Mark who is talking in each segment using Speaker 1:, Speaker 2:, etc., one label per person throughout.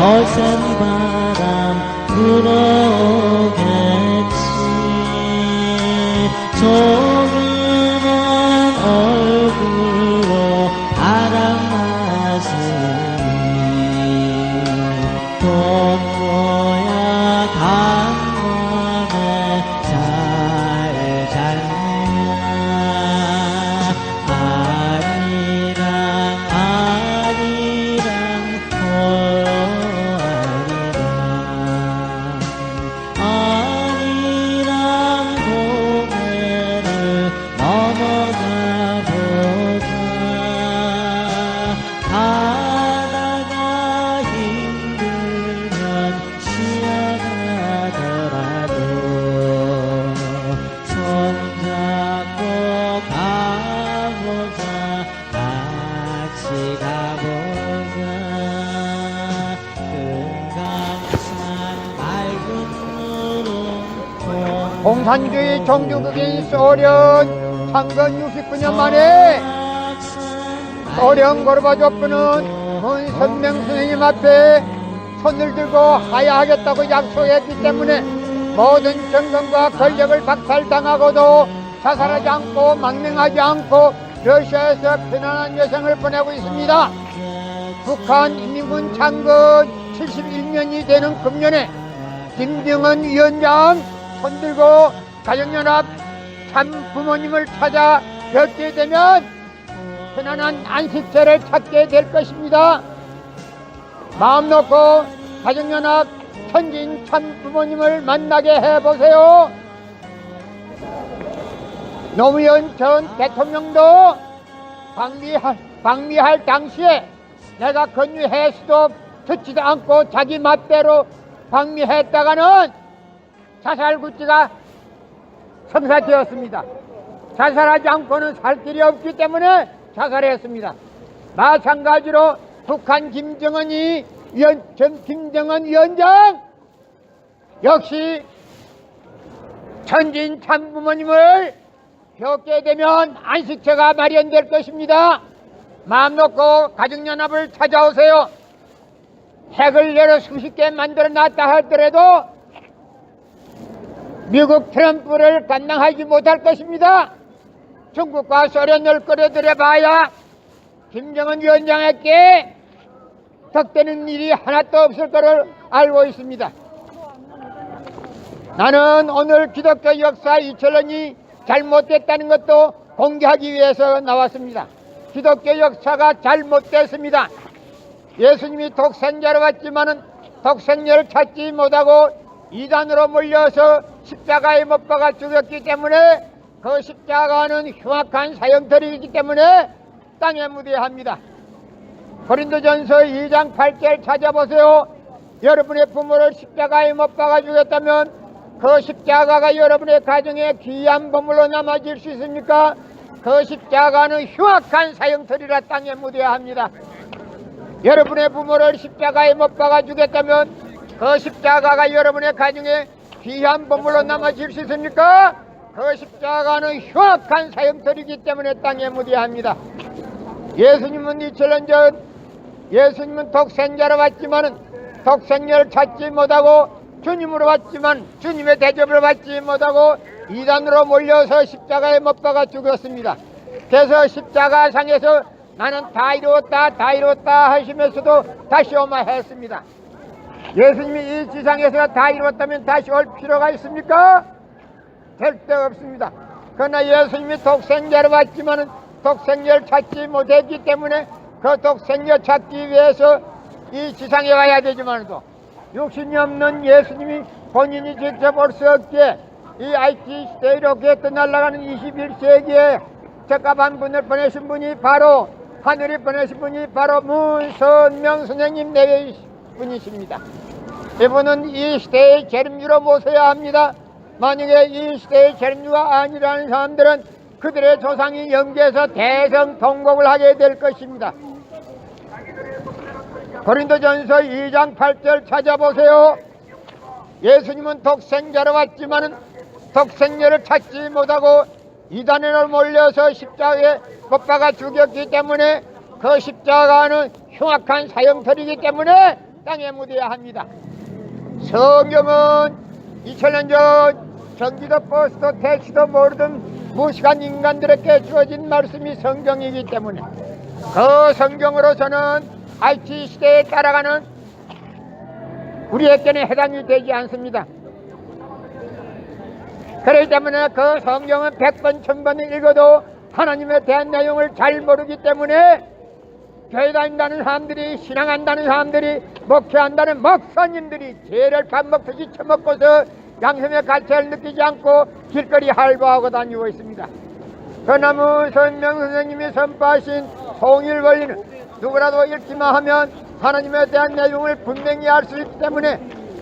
Speaker 1: 거센 바람 불어오겠지. 조그만 얼굴로 바람 맞으니 동거야 강원에 잘 살냐. 아리랑 아리랑 아리랑 고개를 넘어가 보자. 가다가 힘들면 쉬어가더라도 손잡고 가보자. 같이 가보자. 금강산 맑은 물은
Speaker 2: 공산주의 종주국인 소련 창건 69년 만에 소련 고르바초프는 문선명 선생님 앞에 손을 들고 하야하겠다고 약속했기 때문에 모든 정권과 권력을 박탈당하고도 자살하지 않고 망명하지 않고 러시아에서 편안한 여생을 보내고 있습니다. 북한 인민군 창건 71년이 되는 금년에 김정은 위원장 손들고 가정연합 참 부모님을 찾아 뵙게 되면 편안한 안식처를 찾게 될 것입니다. 마음 놓고 가정연합 천진 참 부모님을 만나게 해보세요. 노무현 전 대통령도 방미할 당시에 내가 건의해서도 듣지도 않고 자기 맛대로 방미했다가는 자살구치가 성사되었습니다. 자살하지 않고는 살 길이 없기 때문에 자살했습니다. 마찬가지로 북한 김정은 위원장 역시 천진 참부모님을 뵙게 되면 안식처가 마련될 것입니다. 마음 놓고 가정연합을 찾아오세요. 핵을 여러 수십 개 만들어 놨다 하더라도 미국 트럼프를 감당하지 못할 것입니다. 중국과 소련을 끌어들여 봐야 김정은 위원장에게 덕되는 일이 하나도 없을 것을 알고 있습니다. 나는 오늘 기독교 역사 2000년이 잘못됐다는 것도 공개하기 위해서 나왔습니다. 기독교 역사가 잘못됐습니다. 예수님이 독생자로 왔지만은 독생자를 찾지 못하고 이단으로 몰려서 십자가에 못 박아 죽였기 때문에 그 십자가는 흉악한 사형터이기 때문에 땅에 묻어야 고린도전서 2장 8절 찾아보세요. 여러분의 부모를 십자가에 못 박아 죽였다면 그 십자가가 여러분의 가정에 귀한 보물로 남아질 수 있습니까? 그 십자가는 흉악한 사형터이라 땅에 묻어야 합니다. 여러분의 부모를 십자가에 못 박아 죽였다면 그 십자가가 여러분의 가정에 귀한 보물로 남아질 수 있습니까? 그 십자가는 흉악한 사형터이기 때문에 땅에 묻어야 합니다. 예수님은 2000년 전 예수님은 독생자로 왔지만은 독생자를 찾지 못하고 주님으로 왔지만 주님의 대접을 받지 못하고 이단으로 몰려서 십자가에 못 박아 죽였습니다. 그래서 십자가상에서 나는 다 이루었다 하시면서도 다시 오마 했습니다. 예수님이 이 지상에서 다 이루었다면 다시 올 필요가 있습니까? 절대 없습니다. 그러나 예수님이 독생자로 왔지만은 독생자를 찾지 못했기 때문에 그 독생자 찾기 위해서 이 지상에 와야 되지만도 육신이 없는 예수님이 본인이 직접 올 수 없기에 이 IT 시대에 이렇게 떠날아가는 21세기에 적합한 분을 보내신 분이 바로 하늘이 보내신 분이 바로 문선명 선생님 내외 분이십니다. 이분은 이 시대의 재림주로 모셔야 합니다. 만약에 이 시대의 재림주가 아니라는 사람들은 그들의 조상이 영계에서 대성통곡을 하게 될 것입니다. 고린도전서 2장 8절 찾아보세요. 예수님은 독생자로 왔지만은 독생자를 찾지 못하고 이단으로 몰려서 십자가에 못 박아 죽였기 때문에 그 십자가는 흉악한 사형터이기 때문에 땅에 묻어야 합니다. 성경은 2000년 전 전기도 버스도 택시도 모르던 무식한 인간들에게 주어진 말씀이 성경이기 때문에 그 성경으로서는 IT 시대에 따라가는 우리에게는 해당이 되지 않습니다. 그렇기 때문에 그 성경은 100번 1000번을 읽어도 하나님에 대한 내용을 잘 모르기 때문에 교회 다닌다는 사람들이, 신앙한다는 사람들이, 목회한다는 목사님들이 죄를 밥 먹듯이 처먹고서 양심의 가치를 느끼지 않고 길거리 할보하고 다니고 있습니다. 그나무 선명 선생님이 선포하신 통일 원리는 누구라도 읽기만 하면 하나님에 대한 내용을 분명히 알 수 있기 때문에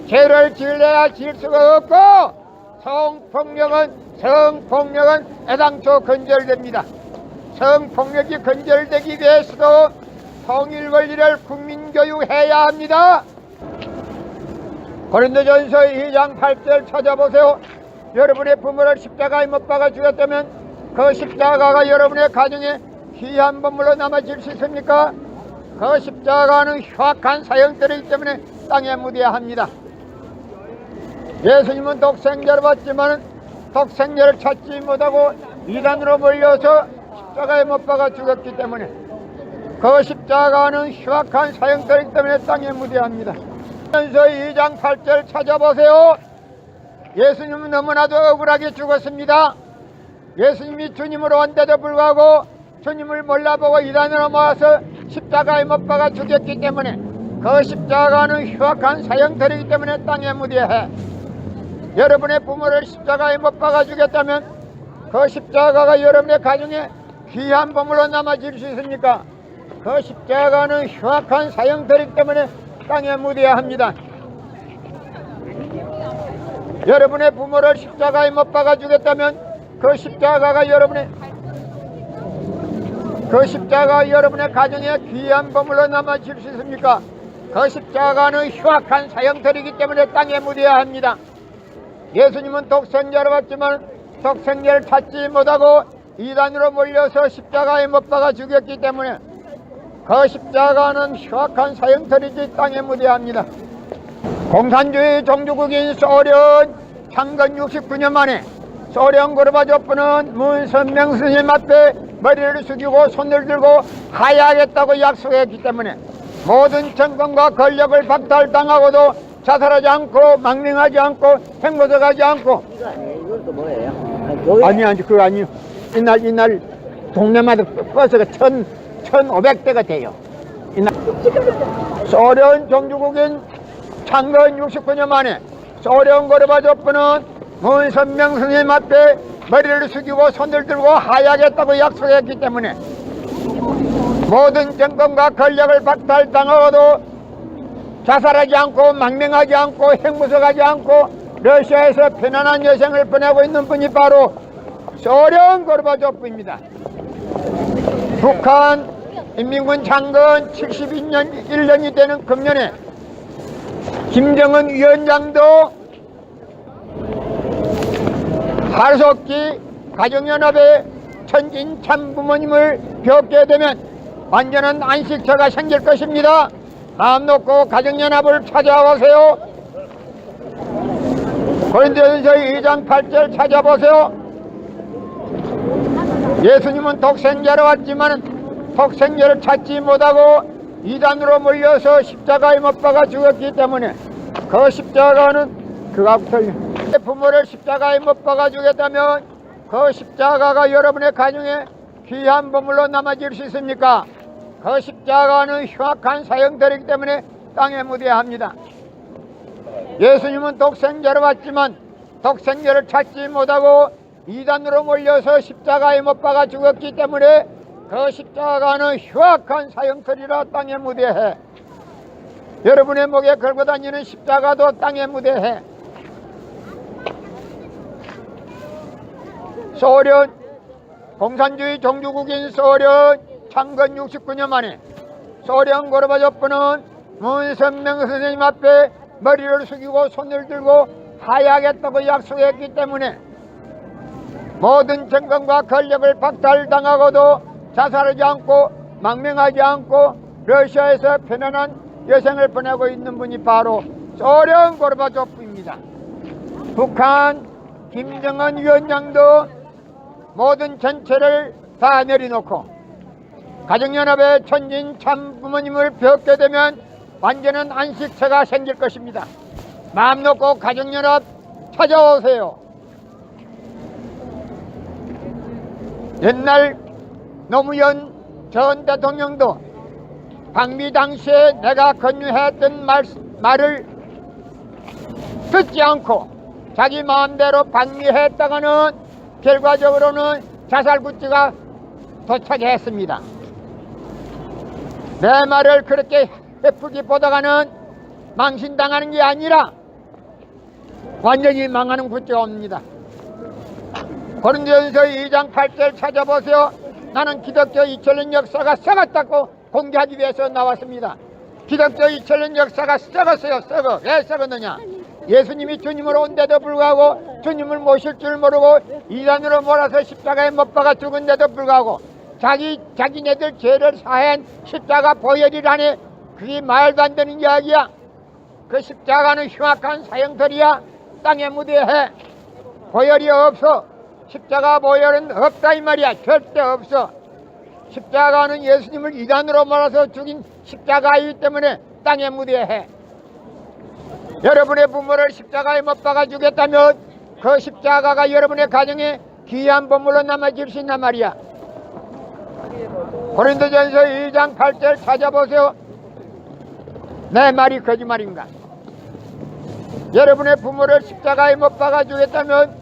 Speaker 2: 죄를 지을래야 지을 수가 없고 성폭력은 애당초 건절됩니다. 성폭력이 건절되기 위해서도 통일 원리를 국민교육해야 합니다. 고린도전서 2장 8절 찾아보세요. 여러분의 부모를 십자가에 못 박아 죽였다면 그 십자가가 여러분의 가정에 귀한 보물로 남아질 수 있습니까? 그 십자가는 흉악한 사형들이기 때문에 땅에 묻어야 합니다. 예수님은 독생자를 받지만 독생자를 찾지 못하고 이단으로 몰려서 십자가에 못 박아 죽었기 때문에 그 십자가는 흉악한 사형들이기 때문에 땅에 묻어야 합니다. 전서 2장 8절 찾아보세요. 예수님은 너무나도 억울하게 죽었습니다. 예수님이 주님으로 온데도 불구하고 주님을 몰라보고 이단으로 모아서 십자가에 못 박아 죽였기 때문에 그 십자가는 흉악한 사형들이기 때문에 땅에 묻어야 해. 여러분의 부모를 십자가에 못 박아 죽였다면 그 십자가가 여러분의 가정에 귀한 보물로 남아질 수 있습니까? 그 십자가는 흉악한 사형들이기 때문에 땅에 묻어야 합니다. 여러분의 부모를 십자가에 못 박아 죽였다면 그 십자가가 여러분의 가정에 귀한 보물로 남아질 수 있습니까? 그 십자가는 흉악한 사형들이기 때문에 땅에 묻어야 합니다. 예수님은 독생자로 왔지만 독생자를 찾지 못하고 이단으로 몰려서 십자가에 못 박아 죽였기 때문에 그 십자가는 흉악한 사형들이지 땅에 묻어야 합니다. 공산주의 종주국인 소련 창건 69년 만에 소련 고르바초프는 문선명 스님 앞에 머리를 숙이고 손을 들고 하야하겠다고 약속했기 때문에 모든 정권과 권력을 박탈당하고도 자살하지 않고 망명하지 않고 행보석하지 않고.
Speaker 3: 이건 또 뭐예요?
Speaker 2: 아니 그거 아니요. 이날 동네마다 버스가 1500대가 돼요. 이날 소련 종주국인 창건 69년 만에 소련 고르바초프는 문선명 스님 앞에 머리를 숙이고 손을 들고 하야하겠다고 약속했기 때문에 모든 정권과 권력을 박탈당하고도 자살하지 않고 망명하지 않고 핵무석하지 않고 러시아에서 편안한 여생을 보내고 있는 분이 바로 소련 고르바초프입니다. 북한 인민군 창건 72년 1년이 되는 금년에 김정은 위원장도 하루속히 가정연합의 천진 참부모님을 뵙게 되면 완전한 안식처가 생길 것입니다. 마음 놓고 가정연합을 찾아오세요. 고린도전서 2장 8절 찾아보세요. 예수님은 독생자로 왔지만 독생자를 찾지 못하고 이단으로 몰려서 십자가에 못 박아 죽었기 때문에 그 십자가는 그가부터 부모를 십자가에 못 박아 죽였다면 그 십자가가 여러분의 가정에 귀한 보물로 남아질 수 있습니까? 그 십자가는 흉악한 사형들이기 때문에 땅에 묻어야 합니다. 예수님은 독생자로 왔지만 독생자를 찾지 못하고 이단으로 몰려서 십자가에 못 박아 죽었기 때문에 그 십자가는 흉악한 사형들이라 땅에 묻어야 해. 여러분의 목에 걸고 다니는 십자가도 땅에 묻어야 해. 소련 공산주의 종주국인 소련 창건 69년 만에 소련 고르바초프는 문선명 선생님 앞에 머리를 숙이고 손을 들고 하야하겠다고 약속했기 때문에 모든 정권과 권력을 박탈당하고도 자살하지 않고 망명하지 않고 러시아에서 편안한 여생을 보내고 있는 분이 바로 소련 고르바초프입니다. 북한 김정은 위원장도 모든 전체를 다 내려놓고 가정연합의 천진 참부모님을 뵙게 되면 완전한 안식처가 생길 것입니다. 마음 놓고 가정연합 찾아오세요. 옛날 노무현 전 대통령도 방미 당시에 내가 권유했던 말을 듣지 않고 자기 마음대로 방미했다가는 결과적으로는 자살구치가 도착했습니다. 내 말을 그렇게 해프게 보다가는 망신당하는 게 아니라 완전히 망하는 구치가 옵니다. 고린도전서 2장 8절 찾아보세요. 나는 기독교 2000년 역사가 썩었다고 공개하기 위해서 나왔습니다. 기독교 2000년 역사가 썩었어요. 썩어. 왜 썩었느냐? 예수님이 주님으로 온데도 불구하고 주님을 모실 줄 모르고 이단으로 몰아서 십자가에 못 박아 죽은데도 불구하고 자기네들 죄를 사한 십자가 보혈이라니 그게 말도 안 되는 이야기야. 그 십자가는 흉악한 사형들이야. 땅의 무대에 보혈이 없어. 십자가 보혈은 없다 이 말이야. 절대 없어. 십자가는 예수님을 이단으로 몰아서 죽인 십자가이기 때문에 땅의 무대에 해. 여러분의 부모를 십자가에 못 박아 주겠다면 그 십자가가 여러분의 가정에 귀한 보물로 남아질 수 있단 말이야. 고린도전서 2장 8절 찾아보세요. 내 말이 거짓말인가? 여러분의 부모를 십자가에 못 박아 주겠다면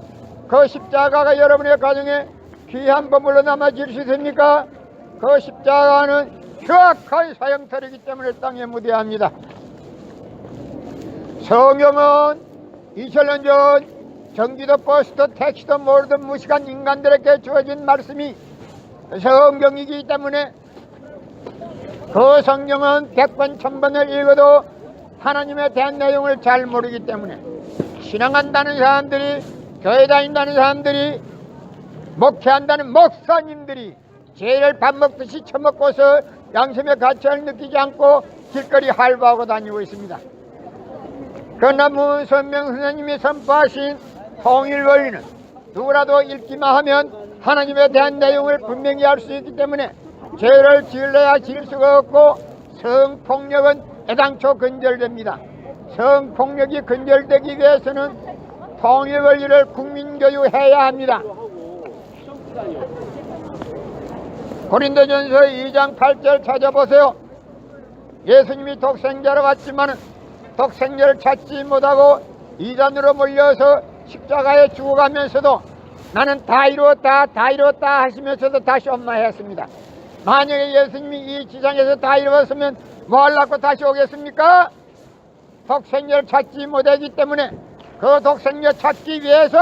Speaker 2: 그 십자가가 여러분의 가정에 귀한 보물로 남아질 수 있습니까? 그 십자가는 흉악한 사형터이기 때문에 땅에 무대합니다. 성경은 2000년 전 전기도 버스도 택시도 모르던 무식한 인간들에게 주어진 말씀이 성경이기 때문에 그 성경은 100번 1000번을 읽어도 하나님에 대한 내용을 잘 모르기 때문에 신앙한다는 사람들이, 교회 다닌다는 사람들이, 목회한다는 목사님들이 죄를 밥 먹듯이 처먹고서 양심의 가치를 느끼지 않고 길거리 할부하고 다니고 있습니다. 그러나 문선명 선생님이 선포하신 통일 원리는 누구라도 읽기만 하면 하나님에 대한 내용을 분명히 알 수 있기 때문에 죄를 지을래야 지을 수가 없고 성폭력은 애당초 근절됩니다. 성폭력이 근절되기 위해서는 통일 원리를 국민교육해야 합니다. 고린도전서 2장 8절 찾아보세요. 예수님이 독생자로 왔지만 독생자를 찾지 못하고 이단으로 몰려서 십자가에 죽어가면서도 나는 다 이루었다 하시면서도 다시 엄마했습니다. 만약에 예수님이 이 지상에서 다 이루었으면 뭐 하려고 다시 오겠습니까? 독생자를 찾지 못하기 때문에 그 독생자 찾기 위해서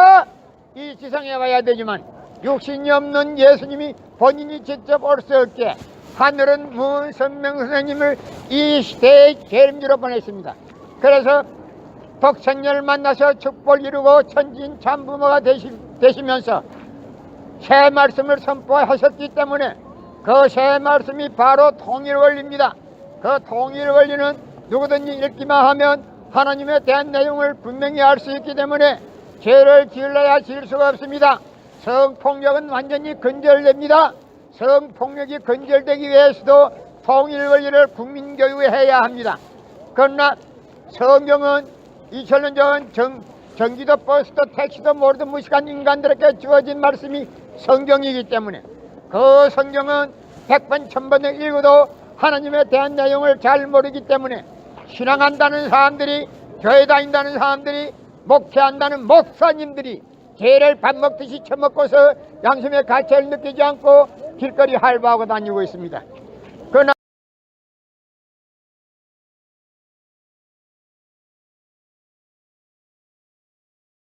Speaker 2: 이 지상에 와야 되지만 육신이 없는 예수님이 본인이 직접 올 수 없게 하늘은 문선명 선생님을 이 시대의 계름지로 보냈습니다. 그래서 독생자를 만나서 축복을 이루고 천진 참부모가 되시면서 새 말씀을 선포하셨기 때문에 그 새 말씀이 바로 통일원리입니다. 그 통일원리는 누구든지 읽기만 하면 하나님에 대한 내용을 분명히 알 수 있기 때문에 죄를 지을래야 지을 수가 없습니다. 성폭력은 완전히 근절됩니다. 성폭력이 근절되기 위해서도 통일원리를 국민교육해야 합니다. 그러나 성경은 2000년 전 전기도 버스도 택시도 모르던 무식한 인간들에게 주어진 말씀이 성경이기 때문에 그 성경은 100번 1000번을 읽어도 하나님에 대한 내용을 잘 모르기 때문에 신앙한다는 사람들이, 교회 다닌다는 사람들이, 목회한다는 목사님들이 죄를 밥 먹듯이 처먹고서 양심의 가치를 느끼지 않고 길거리 할부하고 다니고 있습니다.